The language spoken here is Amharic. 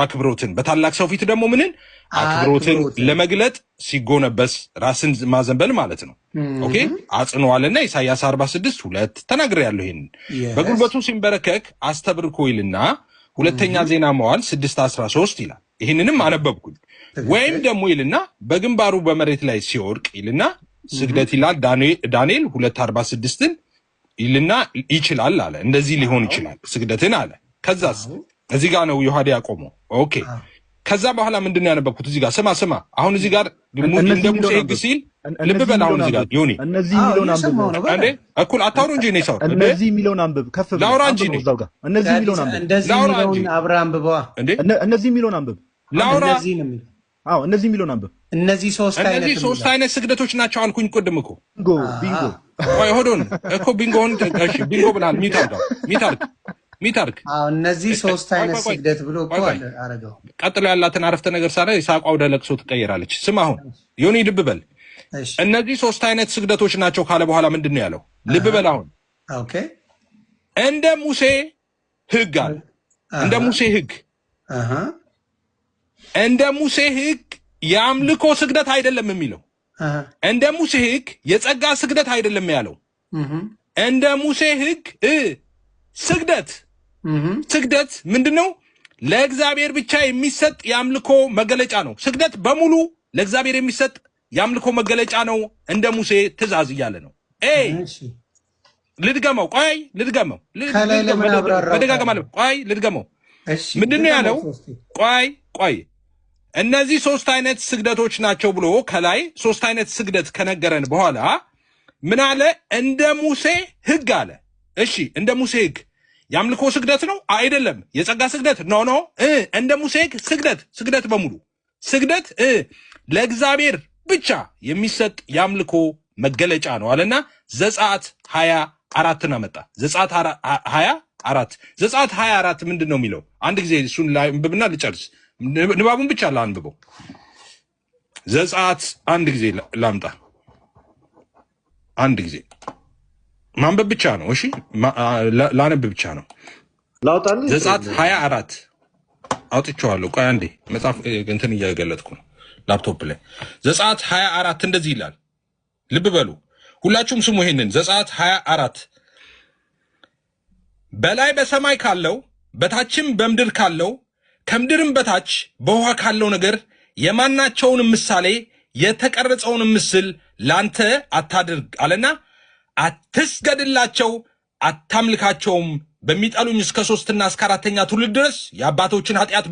አክብሮትን በታላቅ ሰው ፊት ደግሞ ምንን አክብሮትን ለመግለጥ ሲጎነበስ ራስን ማዘንበል ማለት ነው። ኦኬ አጽኗልና ኢሳይያስ 46:2 ተናግሬያለሁ። ይሄን በጉልበቱ ሲንበረከክ አስተብርኮ ይልና ሁለተኛ ዜና መዋዕል 6:13 ይላል። ይሄንንም አነበብኩኝ። ወይም ደግሞ ይልና በግንባሩ በመሬት ላይ ሲወርቅ ይልና ስግደት ይላል። ዳንኤል 2:46 ይልና ይችላል አለ። እንደዚህ ሊሆን ይችላል ስግደትን አለ። ከዛስ እዚህ ጋር ነው ዮሐዴ ያቆመው። ኦኬ ከዛ በኋላ ምንድነው ያነበብኩት? እዚህ ጋር ስማ አሁን እዚህ ጋር እንደ ሙሴ ሕግ ሲል ልብ በል። አሁን እዚህ ጋር ዮኒ እነዚህ ሚሊዮን አንብብ እንዴ እኩል አታውሩ እንጂ ነው ሰው እነዚህ ሚሊዮን አንብብ ከፍ ብሎ ላውራ እንጂ ነው እዛው ጋር እነዚህ ሚሊዮን አንብብ ላውራ እንጂ አብርሃም አንብበዋ እንዴ እነዚህ ሚሊዮን አንብብ ላውራ እነዚህ ሚሊዮን አንብብ እነዚህ ሶስት አይነት ስግደቶች ናቸው አልኩኝ። ቅድም እኮ ቢንጎ ቆይ ሆዶን እኮ ቢንጎን እሺ ቢንጎ ብላል። ሚታርክ እነዚህ ሶስት አይነት ስግደት ብሎ እኮ አረጋው። ቀጥሎ ያላትን አረፍተ ነገር ሳለ ይሳቋ ወደ ለቅሶ ትቀየራለች። ስማ አሁን ዮኒ ልብ በል። እነዚህ ሶስት አይነት ስግደቶች ናቸው ካለ በኋላ ምንድነው ያለው? ልብ በል አሁን ኦኬ እንደ ሙሴ ሕግ አለ። እንደ ሙሴ ሕግ እንደ ሙሴ ሕግ የአምልኮ ስግደት አይደለም የሚለው። እንደ ሙሴ ሕግ የጸጋ ስግደት አይደለም ያለው። እንደ ሙሴ ሕግ ስግደት ምንድነው? ለእግዚአብሔር ብቻ የሚሰጥ የአምልኮ መገለጫ ነው። ስግደት በሙሉ ለእግዚአብሔር የሚሰጥ የአምልኮ መገለጫ ነው እንደ ሙሴ ትእዛዝ እያለ ነው። ልድገመው። ምንድነው ያለው? ቆይ እነዚህ ሶስት አይነት ስግደቶች ናቸው ብሎ ከላይ ሶስት አይነት ስግደት ከነገረን በኋላ ምን አለ? እንደ ሙሴ ሕግ አለ። እሺ እንደ ሙሴ ሕግ የአምልኮ ስግደት ነው አይደለም? የጸጋ ስግደት ኖ እንደ ሙሴ ሕግ ስግደት በሙሉ ስግደት ለእግዚአብሔር ብቻ የሚሰጥ የአምልኮ መገለጫ ነው አለና ዘጸአት 24 አመጣ። ዘጸአት 24 ምንድን ነው የሚለው? አንድ ጊዜ እሱን አንብብና ልጨርስ። ንባቡን ብቻ ላንብበው። ዘጸአት አንድ ጊዜ ላምጣ። አንድ ጊዜ ማንበብ ብቻ ነው። እሺ ላነብ ብቻ ነው። ዘጸአት 24 አውጥቼዋለሁ። ቆይ አንዴ መጽሐፍ እንትን እያገለጥኩ ነው ላፕቶፕ ላይ። ዘጸአት 24 እንደዚህ ይላል። ልብ በሉ ሁላችሁም ስሙ ይሄንን። ዘጸአት 24 በላይ በሰማይ ካለው በታችም በምድር ካለው ከምድርም በታች በውሃ ካለው ነገር የማናቸውን ምሳሌ የተቀረጸውን ምስል ላንተ አታድርግ አለና አትስገድላቸው፣ አታምልካቸውም። በሚጠሉኝ እስከ 3ና እስከ 4ኛ ትውልድ ድረስ የአባቶችን ኃጢአት